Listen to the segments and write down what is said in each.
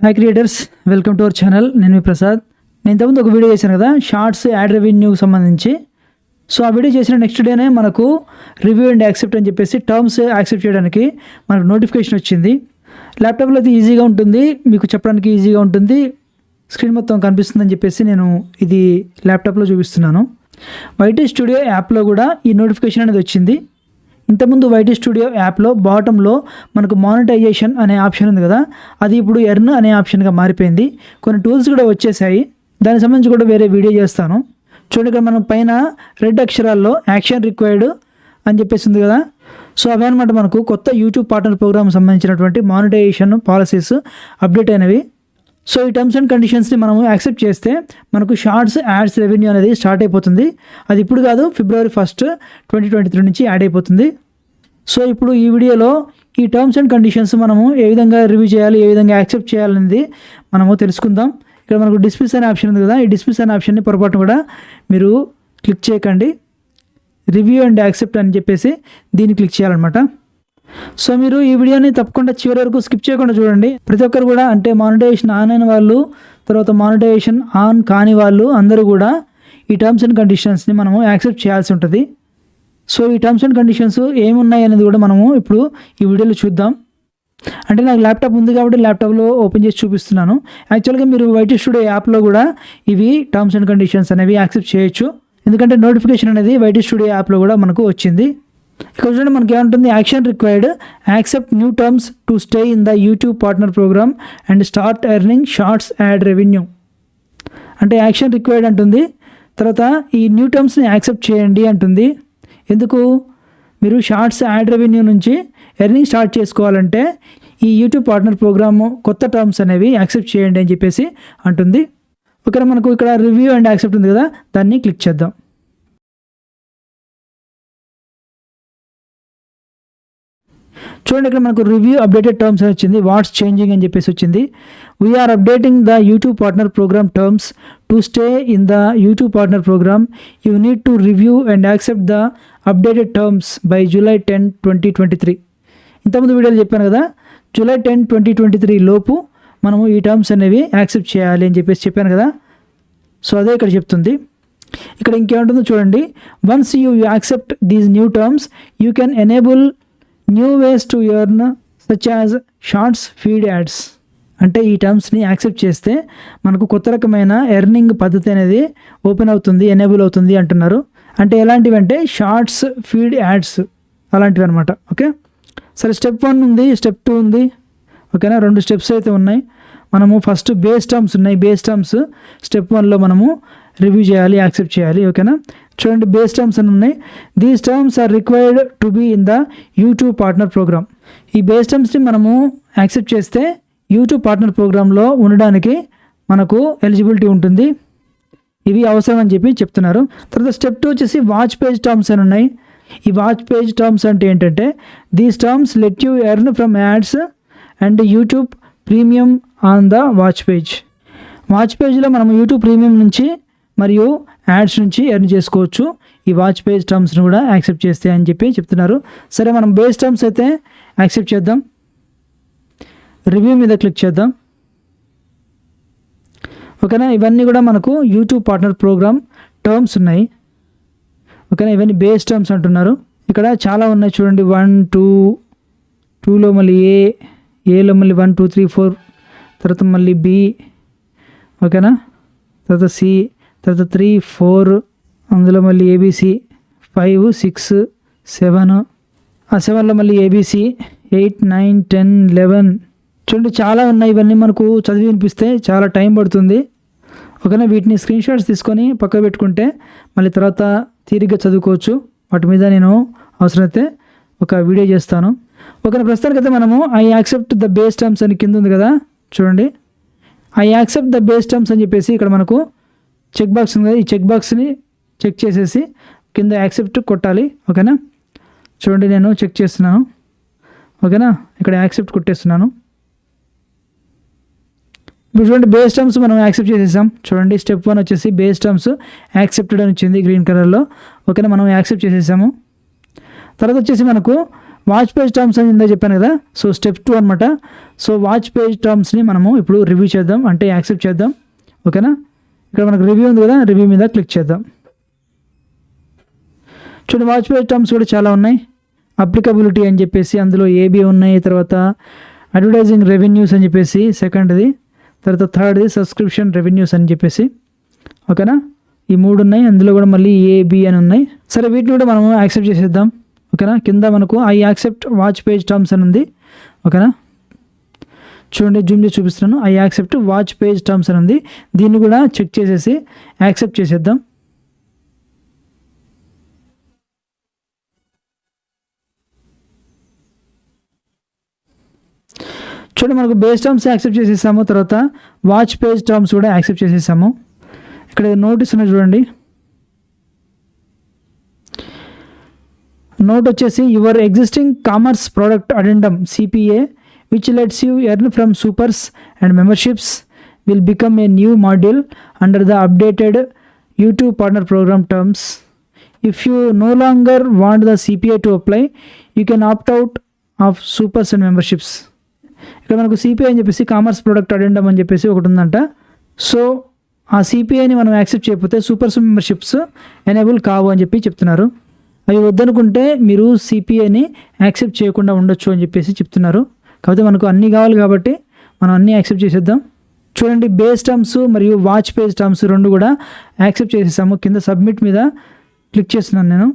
Hi creators, welcome to our channel. నేను మీ ప్రసాద్. నేను ఇంతకుముందు ఒక వీడియో చేశాను కదా, షార్ట్స్ యాడ్ రెవెన్యూకి సంబంధించి. సో ఆ వీడియో చేసిన నెక్స్ట్ డేనే మనకు రివ్యూ అండ్ యాక్సెప్ట్ అని చెప్పేసి టర్మ్స్ యాక్సెప్ట్ చేయడానికి మనకు నోటిఫికేషన్ వచ్చింది. ల్యాప్టాప్లో అయితే ఈజీగా ఉంటుంది, మీకు చెప్పడానికి ఈజీగా ఉంటుంది, స్క్రీన్ మొత్తం కనిపిస్తుందని చెప్పేసి నేను ఇది ల్యాప్టాప్లో చూపిస్తున్నాను. వైటీ స్టూడియో యాప్లో కూడా ఈ నోటిఫికేషన్ అనేది వచ్చింది. ఇంతకుముందు వైటీ స్టూడియో యాప్లో బాటంలో మనకు మానిటైజేషన్ అనే ఆప్షన్ ఉంది కదా, అది ఇప్పుడు ఎర్న్ అనే ఆప్షన్గా మారిపోయింది. కొన్ని టూల్స్ కూడా వచ్చేసాయి, దానికి సంబంధించి కూడా వేరే వీడియో చేస్తాను. చూడండి, ఇక్కడ మనం పైన రెడ్ అక్షరాల్లో యాక్షన్ రిక్వైర్డ్ అని చెప్పేసి ఉంది కదా. సో అవే అనమాట మనకు కొత్త యూట్యూబ్ పార్ట్నర్ ప్రోగ్రామ్ సంబంధించినటువంటి మానిటైజేషన్ పాలసీస్ అప్డేట్ అయినవి. సో ఈ టర్మ్స్ అండ్ కండిషన్స్ని మనము యాక్సెప్ట్ చేస్తే మనకు షార్ట్స్ యాడ్స్ రెవెన్యూ అనేది స్టార్ట్ అయిపోతుంది. అది ఇప్పుడు కాదు, February 1, 2023 నుంచి యాడ్ అయిపోతుంది. సో ఇప్పుడు ఈ వీడియోలో ఈ టర్మ్స్ అండ్ కండిషన్స్ మనము ఏ విధంగా రివ్యూ చేయాలి, ఏ విధంగా యాక్సెప్ట్ చేయాలనేది మనము తెలుసుకుందాం. ఇక్కడ మనకు డిస్మిస్ అనే ఆప్షన్ ఉంది కదా, ఈ డిస్మిస్ అనే ఆప్షన్ని పొరపాటును కూడా మీరు క్లిక్ చేయకండి. రివ్యూ అండ్ యాక్సెప్ట్ అని చెప్పేసి దీన్ని క్లిక్ చేయాలన్నమాట. సో మీరు ఈ వీడియోని తప్పకుండా చివరి వరకు స్కిప్ చేయకుండా చూడండి. ప్రతి ఒక్కరు కూడా, అంటే మానిటైజేషన్ ఆన్ అయిన వాళ్ళు, తర్వాత మానిటైజేషన్ ఆన్ కాని వాళ్ళు అందరూ కూడా ఈ టర్మ్స్ అండ్ కండిషన్స్ని మనము యాక్సెప్ట్ చేయాల్సి ఉంటుంది. సో ఈ టర్మ్స్ అండ్ కండిషన్స్ ఏమున్నాయి అనేది కూడా మనము ఇప్పుడు ఈ వీడియోలో చూద్దాం. అంటే నాకు ల్యాప్టాప్ ఉంది కాబట్టి ల్యాప్టాప్లో ఓపెన్ చేసి చూపిస్తున్నాను. యాక్చువల్గా మీరు వైటీ స్టూడియో యాప్లో కూడా ఇవి టర్మ్స్ అండ్ కండిషన్స్ అనేవి యాక్సెప్ట్ చేయొచ్చు, ఎందుకంటే నోటిఫికేషన్ అనేది వైటీ స్టూడియో యాప్లో కూడా మనకు వచ్చింది. ఇక్కడ చూడండి, మనకి ఏమంటుంది, action required, accept new terms to stay in the YouTube partner program and start earning shorts ad revenue. అంటే యాక్షన్ రిక్వైర్డ్ అంటుంది, తర్వాత ఈ న్యూ టర్మ్స్ని యాక్సెప్ట్ చేయండి అంటుంది. ఎందుకు? మీరు షార్ట్స్ యాడ్ రెవెన్యూ నుంచి ఎర్నింగ్ స్టార్ట్ చేసుకోవాలంటే ఈ యూట్యూబ్ పార్ట్నర్ ప్రోగ్రాము కొత్త టర్మ్స్ అనేవి యాక్సెప్ట్ చేయండి అని చెప్పేసి అంటుంది. ఓకే, మనకు ఇక్కడ రివ్యూ అండ్ యాక్సెప్ట్ ఉంది కదా, దాన్ని క్లిక్ చేద్దాం. చూడండి, ఇక్కడ మనకు రివ్యూ అప్డేటెడ్ టర్మ్స్ అని వచ్చింది, వాట్స్ చేంజింగ్ అని చెప్పేసి వచ్చింది. We're updating the YouTube partner program terms to stay in the YouTube partner program. You need to review and accept the updated terms by July 10, 2023. ఇంతకుముందు వీడియోలో చెప్పాను కదా, July 10, 2023 లోపు మనము ఈ టర్మ్స్ అనేవి యాక్సెప్ట్ చేయాలి అని చెప్పేసి చెప్పాను కదా. సో అదే ఇక్కడ చెప్తుంది. ఇక్కడ ఇంకేముంటుందో చూడండి, once you accept these new terms you can enable new ways to earn such as shorts feed ads. అంటే ఈ టర్మ్స్ని యాక్సెప్ట్ చేస్తే మనకు కొత్త రకమైన ఎర్నింగ్ పద్ధతి అనేది ఓపెన్ అవుతుంది, ఎనేబుల్ అవుతుంది అంటున్నారు. అంటే ఎలాంటివి అంటే షార్ట్స్ ఫీడ్ యాడ్స్ అలాంటివి అనమాట. ఓకే, సరే, స్టెప్ 1 ఉంది, స్టెప్ 2 ఉంది. ఓకేనా, 2 స్టెప్స్ అయితే ఉన్నాయి. మనము ఫస్ట్ బేస్ టర్మ్స్ ఉన్నాయి, బేస్ టర్మ్స్ స్టెప్ 1లో మనము రివ్యూ చేయాలి, యాక్సెప్ట్ చేయాలి. ఓకేనా, చూడండి, బేస్ టర్మ్స్ అని ఉన్నాయి. These terms are required to be in the YouTube partner program. ఈ బేస్ టర్మ్స్ని మనము యాక్సెప్ట్ చేస్తే యూట్యూబ్ పార్ట్నర్ ప్రోగ్రాంలో ఉండడానికి మనకు ఎలిజిబిలిటీ ఉంటుంది. ఇవి అవసరం అని చెప్పి చెప్తున్నారు. తర్వాత స్టెప్ 2 వచ్చేసి వాచ్ పేజ్ టర్మ్స్ అని ఉన్నాయి. ఈ వాచ్ పేజ్ టర్మ్స్ అంటే ఏంటంటే, these terms let you earn from ads and YouTube premium on the watch page. Watch పేజ్లో మనం యూట్యూబ్ ప్రీమియం నుంచి మరియు యాడ్స్ నుంచి ఎర్న్ చేసుకోవచ్చు ఈ వాచ్ పేజ్ టర్మ్స్ని కూడా యాక్సెప్ట్ చేస్తే అని చెప్పి చెప్తున్నారు. సరే, మనం బేస్ టర్మ్స్ అయితే యాక్సెప్ట్ చేద్దాం. రివ్యూ మీద క్లిక్ చేద్దాం. ఓకేనా, ఇవన్నీ కూడా మనకు యూట్యూబ్ పార్ట్నర్ ప్రోగ్రామ్ టర్మ్స్ ఉన్నాయి. ఓకేనా, ఇవన్నీ బేస్ టర్మ్స్ అంటున్నారు. ఇక్కడ చాలా ఉన్నాయి చూడండి, 1, 2, 2లో మళ్ళీ ఏలో మళ్ళీ 1, 2, 3, 4, తర్వాత మళ్ళీ B. ఓకేనా, తర్వాత C, తర్వాత 3, 4, అందులో మళ్ళీ ABC, 5, 6, 7, ఆ 7లో మళ్ళీ ABC, 8, 9, 10, 11. చూడండి, చాలా ఉన్నాయి. ఇవన్నీ మనకు చదివి వినిపిస్తే చాలా టైం పడుతుంది. ఓకేనా, వీటిని స్క్రీన్ షాట్స్ తీసుకొని పక్క పెట్టుకుంటే మళ్ళీ తర్వాత తీరిగ్గా చదువుకోవచ్చు. వాటి మీద నేను అవసరమైతే ఒక వీడియో చేస్తాను. ఓకేనా, ప్రస్తుతానికైతే మనము I accept the base terms అని కింద ఉంది కదా, చూడండి, I accept the base terms అని చెప్పేసి ఇక్కడ మనకు చెక్ బాక్స్ ఉంది కదా, ఈ చెక్ బాక్స్ని చెక్ చేసేసి కింద యాక్సెప్ట్ కొట్టాలి. ఓకేనా, చూడండి, నేను చెక్ చేస్తున్నాను. ఓకేనా, ఇక్కడ యాక్సెప్ట్ కొట్టేస్తున్నాను. ఇప్పుడు చూడండి, బేస్ టర్మ్స్ మనం యాక్సెప్ట్ చేసేసాం. చూడండి, స్టెప్ 1 వచ్చేసి బేస్ టర్మ్స్ యాక్సెప్టెడ్ అని వచ్చింది గ్రీన్ కలర్లో. ఓకేనా, మనం యాక్సెప్ట్ చేసేసాము. తర్వాత వచ్చేసి మనకు వాచ్ పేజ్ టర్మ్స్ అని ఇందా చెప్పాను కదా. సో స్టెప్ 2 అనమాట. సో వాచ్ పేజ్ టర్మ్స్ని మనము ఇప్పుడు రివ్యూ చేద్దాం, అంటే యాక్సెప్ట్ చేద్దాం. ఓకేనా, ఇక్కడ మనకు రివ్యూ ఉంది కదా, రివ్యూ మీద క్లిక్ చేద్దాం. చూడండి వాచ్ పేజ్ టర్మ్స్ కూడా చాలా ఉన్నాయి. అప్లికబిలిటీ అని చెప్పేసి అందులో ఏబీ ఉన్నాయి, తర్వాత అడ్వర్టైజింగ్ రెవెన్యూస్ అని చెప్పేసి సెకండ్ది, తర్వాత థర్డ్ది సబ్స్క్రిప్షన్ రెవెన్యూస్ అని చెప్పేసి. ఓకేనా, ఈ 3 ఉన్నాయి, అందులో కూడా మళ్ళీ ఏబి అని ఉన్నాయి. సరే వీటిని కూడా మనము యాక్సెప్ట్ చేసేద్దాం. ఓకేనా, కింద మనకు I accept watch page terms అని ఉంది. ఓకేనా, చూడండి జూమ్ చేసి చూపిస్తున్నాను. I accept watch page terms అని ఉంది. దీన్ని కూడా చెక్ చేసేసి యాక్సెప్ట్ చేసేద్దాం. చూడండి మనకు బేస్ టర్మ్స్ యాక్సెప్ట్ చేసేసాము, తర్వాత వాచ్ పేజ్ టర్మ్స్ కూడా యాక్సెప్ట్ చేసేసాము. ఇక్కడ నోటీస్ ఉన్నాయి చూడండి, నోట్ వచ్చేసి your existing commerce product addendum CPA which lets you earn from supers and memberships will become a new module under the updated YouTube partner program terms. If you no longer want the CPA to apply you can opt out of supers and memberships. ఇక్కడ మనకు CPI అని చెప్పేసి commerce product అడెండమ్ అని చెప్పేసి ఒకటి ఉందంట. So ఆ సిపిఐని మనం యాక్సెప్ట్ చేయకపోతే సూపర్స్ మెంబర్షిప్స్ ఎనేబుల్ కావు అని చెప్పి చెప్తున్నారు. అవి వద్దనుకుంటే మీరు సిపిఐని యాక్సెప్ట్ చేయకుండా ఉండొచ్చు అని చెప్పేసి చెప్తున్నారు. కాకపోతే మనకు అన్నీ కావాలి కాబట్టి మనం అన్నీ యాక్సెప్ట్ చేసేద్దాం. చూడండి బేస్ టర్మ్స్ మరియు వాచ్ పేజ్ టర్మ్స్ 2 కూడా యాక్సెప్ట్ చేసేసాము. కింద సబ్మిట్ మీద క్లిక్ చేస్తున్నాను నేను.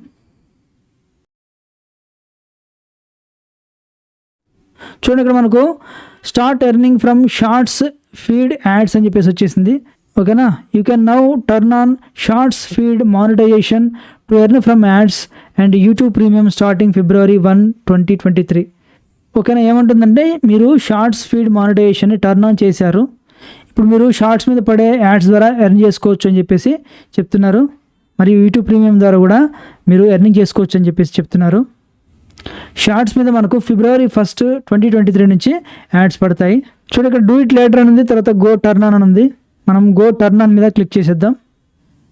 చూడండి ఇక్కడ మనకు start earning from shorts feed ads అని చెప్పేసి వచ్చేసింది. ఓకేనా, you can now turn on shorts feed monetization to earn from ads and YouTube premium starting February 1, 2023. ఓకేనా, ఏమంటుందంటే మీరు షార్ట్స్ ఫీడ్ మానిటైజేషన్ని టర్న్ ఆన్ చేశారు, ఇప్పుడు మీరు షార్ట్స్ మీద పడే యాడ్స్ ద్వారా ఎర్న్ చేసుకోవచ్చు అని చెప్పేసి చెప్తున్నారు. మరియు యూట్యూబ్ ప్రీమియం ద్వారా కూడా మీరు ఎర్నింగ్ చేసుకోవచ్చు అని చెప్పేసి చెప్తున్నారు. షార్ట్స్ మీద మనకు February 1, 2023 నుంచి యాడ్స్ పడతాయి. చూడండి ఇక్కడ డూ ఇట్ లేటర్ అని ఉంది, తర్వాత గో టర్న్ ఆన్ అని ఉంది. మనం గో టర్న్ ఆన్ మీద క్లిక్ చేసేద్దాం.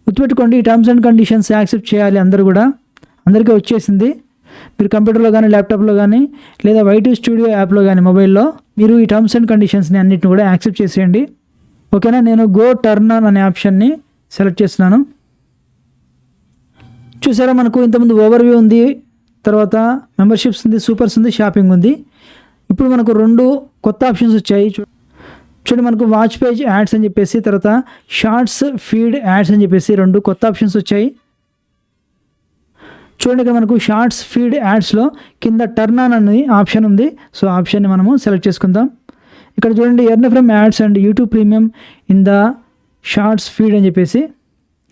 గుర్తుపెట్టుకోండి ఈ టర్మ్స్ అండ్ కండిషన్స్ యాక్సెప్ట్ చేయాలి అందరూ కూడా. అందరికీ వచ్చేసింది. మీరు కంప్యూటర్లో కానీ ల్యాప్టాప్లో కానీ లేదా వైటీ స్టూడియో యాప్లో కానీ మొబైల్లో మీరు ఈ టర్మ్స్ అండ్ కండిషన్స్ని అన్నిటిని కూడా యాక్సెప్ట్ చేసేయండి. ఓకేనా, నేను గో టర్న్ ఆన్ అనే ఆప్షన్ని సెలెక్ట్ చేస్తున్నాను. చూసారా మనకు ఇంతకుముందు ఓవర్వ్యూ ఉంది, తర్వాత మెంబర్షిప్స్ ఉంది, సూపర్స్ ఉంది, షాపింగ్ ఉంది. ఇప్పుడు మనకు 2 కొత్త ఆప్షన్స్ వచ్చాయి. చూడండి మనకు వాచ్ పేజ్ యాడ్స్ అని చెప్పేసి, తర్వాత షార్ట్స్ ఫీడ్ యాడ్స్ అని చెప్పేసి 2 కొత్త ఆప్షన్స్ వచ్చాయి. చూడండి ఇక్కడ మనకు షార్ట్స్ ఫీడ్ యాడ్స్లో కింద టర్న్ ఆన్ అనే ఆప్షన్ ఉంది. సో ఆప్షన్ని మనము సెలెక్ట్ చేసుకుందాం. ఇక్కడ చూడండి earn from ads and YouTube premium in the shorts feed అని చెప్పేసి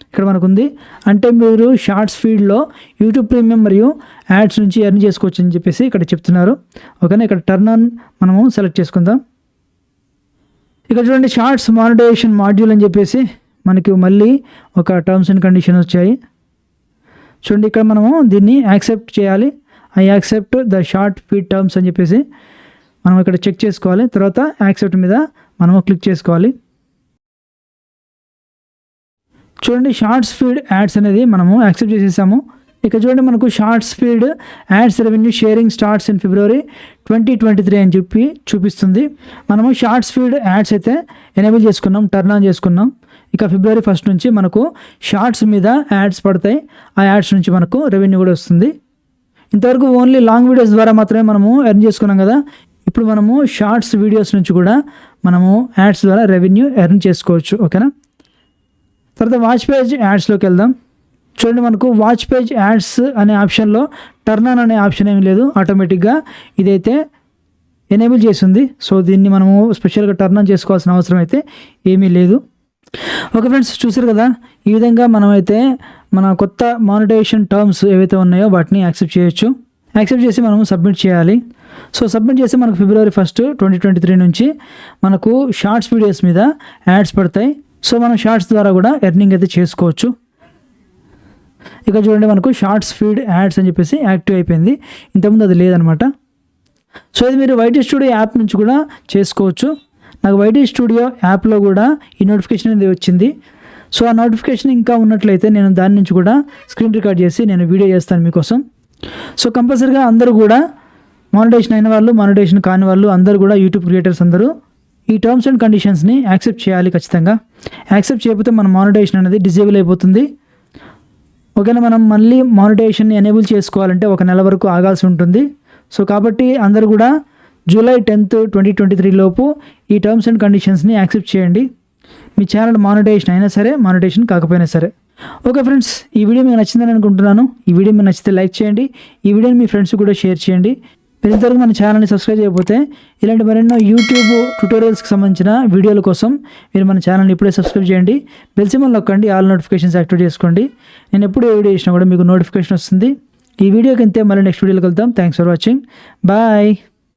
ఇక్కడ మనకు ఉంది. అంటే మీరు షార్ట్స్ ఫీడ్లో యూట్యూబ్ ప్రీమియం మరియు యాడ్స్ నుంచి ఎర్న్ చేసుకోవచ్చు అని చెప్పేసి ఇక్కడ చెప్తున్నారు. ఓకేనా, ఇక్కడ టర్న్ ఆన్ మనము సెలెక్ట్ చేసుకుందాం. ఇక్కడ చూడండి షార్ట్స్ మానిటైజేషన్ మాడ్యూల్ అని చెప్పేసి మనకి మళ్ళీ ఒక టర్మ్స్ అండ్ కండిషన్స్ వచ్చాయి. చూడండి ఇక్కడ మనము దీన్ని యాక్సెప్ట్ చేయాలి. I accept the short feed terms అని చెప్పేసి మనం ఇక్కడ చెక్ చేసుకోవాలి. తర్వాత యాక్సెప్ట్ మీద మనము క్లిక్ చేసుకోవాలి. చూడండి షార్ట్స్ ఫీడ్ యాడ్స్ అనేది మనము యాక్సెప్ట్ చేసేసాము. ఇక చూడండి మనకు shorts feed ads revenue sharing starts in February 2023 అని చెప్పి చూపిస్తుంది. మనము షార్ట్స్ ఫీడ్ యాడ్స్ అయితే ఎనేబుల్ చేసుకున్నాం, టర్న్ ఆన్ చేసుకున్నాం. ఇక February 1 నుంచి మనకు షార్ట్స్ మీద యాడ్స్ పడతాయి. ఆ యాడ్స్ నుంచి మనకు రెవెన్యూ కూడా వస్తుంది. ఇంతవరకు ఓన్లీ లాంగ్ వీడియోస్ ద్వారా మాత్రమే మనము ఎర్న్ చేసుకున్నాం కదా. ఇప్పుడు మనము షార్ట్స్ వీడియోస్ నుంచి కూడా మనము యాడ్స్ ద్వారా రెవెన్యూ ఎర్న్ చేసుకోవచ్చు. ఓకేనా, తర్వాత వాచ్ పేజ్ యాడ్స్లోకి వెళ్దాం. చూడండి మనకు వాచ్ పేజ్ యాడ్స్ అనే ఆప్షన్లో టర్న్ ఆన్ అనే ఆప్షన్ ఏమీ లేదు, ఆటోమేటిక్గా ఇదైతే ఎనేబుల్ చేస్తుంది. సో దీన్ని మనము స్పెషల్గా టర్న్ ఆన్ చేసుకోవాల్సిన అవసరం అయితే ఏమీ లేదు. ఓకే ఫ్రెండ్స్, చూసారు కదా, ఈ విధంగా మనమైతే మన కొత్త మానిటైజేషన్ టర్మ్స్ ఏవైతే ఉన్నాయో వాటిని యాక్సెప్ట్ చేయొచ్చు. యాక్సెప్ట్ చేసి మనము సబ్మిట్ చేయాలి. సో సబ్మిట్ చేసి మనకు February 1, 2023 నుంచి మనకు షార్ట్స్ వీడియోస్ మీద యాడ్స్ పడతాయి. సో మనం షార్ట్స్ ద్వారా కూడా ఎర్నింగ్ అయితే చేసుకోవచ్చు. ఇక చూడండి మనకు షార్ట్స్ ఫీడ్ యాడ్స్ అని చెప్పేసి యాక్టివ్ అయిపోయింది. ఇంతకుముందు అది లేదనమాట. సో ఇది మీరు వైటీ స్టూడియో యాప్ నుంచి కూడా చేసుకోవచ్చు. నాకు వైటీ స్టూడియో యాప్లో కూడా ఈ నోటిఫికేషన్ అనేది వచ్చింది. సో ఆ నోటిఫికేషన్ ఇంకా ఉన్నట్లయితే నేను దాని నుంచి కూడా స్క్రీన్ రికార్డ్ చేసి నేను వీడియో చేస్తాను మీకోసం. సో కంపల్సరీగా అందరూ కూడా మానిటైజేషన్ అయిన వాళ్ళు, మానిటైజేషన్ కాని వాళ్ళు అందరూ కూడా యూట్యూబ్ క్రియేటర్స్ అందరూ ఈ టర్మ్స్ అండ్ కండిషన్స్ని యాక్సెప్ట్ చేయాలి ఖచ్చితంగా. యాక్సెప్ట్ చేయకపోతే మన మానిటైజేషన్ అనేది డిజేబుల్ అయిపోతుంది. ఓకేనా, మనం మళ్ళీ మానిటైజేషన్ని ఎనేబుల్ చేసుకోవాలంటే 1 నెల వరకు ఆగాల్సి ఉంటుంది. సో కాబట్టి అందరూ కూడా జూలై 10th, 2023 లోపు ఈ టర్మ్స్ అండ్ కండిషన్స్ని యాక్సెప్ట్ చేయండి. మీ ఛానల్ మానిటైజేషన్ అయినా సరే, మానిటైజేషన్ కాకపోయినా సరే. ఓకే ఫ్రెండ్స్, ఈ వీడియో మీకు నచ్చిందని అనుకుంటున్నాను. ఈ వీడియో మీకు నచ్చితే లైక్ చేయండి, ఈ వీడియోని మీ ఫ్రెండ్స్ కూడా షేర్ చేయండి. మీరు ఇంతవరకు మన ఛానల్ని సబ్స్క్రైబ్ చేయకపోతే ఇలాంటి మరెన్నో యూట్యూబ్ ట్యూటోరియల్స్కి సంబంధించిన వీడియోల కోసం మీరు మన ఛానల్ని ఇప్పుడే సబ్స్క్రైబ్ చేయండి. బెల్ సింబల్ నొక్కండి, ఆల్ నోటిఫికేషన్స్ యాక్టివేట్ చేసుకోండి. నేను ఎప్పుడు ఏ వీడియో చేసినా కూడా మీకు నోటిఫికేషన్ వస్తుంది. ఈ వీడియోకి అంతే, మళ్ళీ నెక్స్ట్ వీడియోకి వెళ్తాం. Thanks for watching, bye.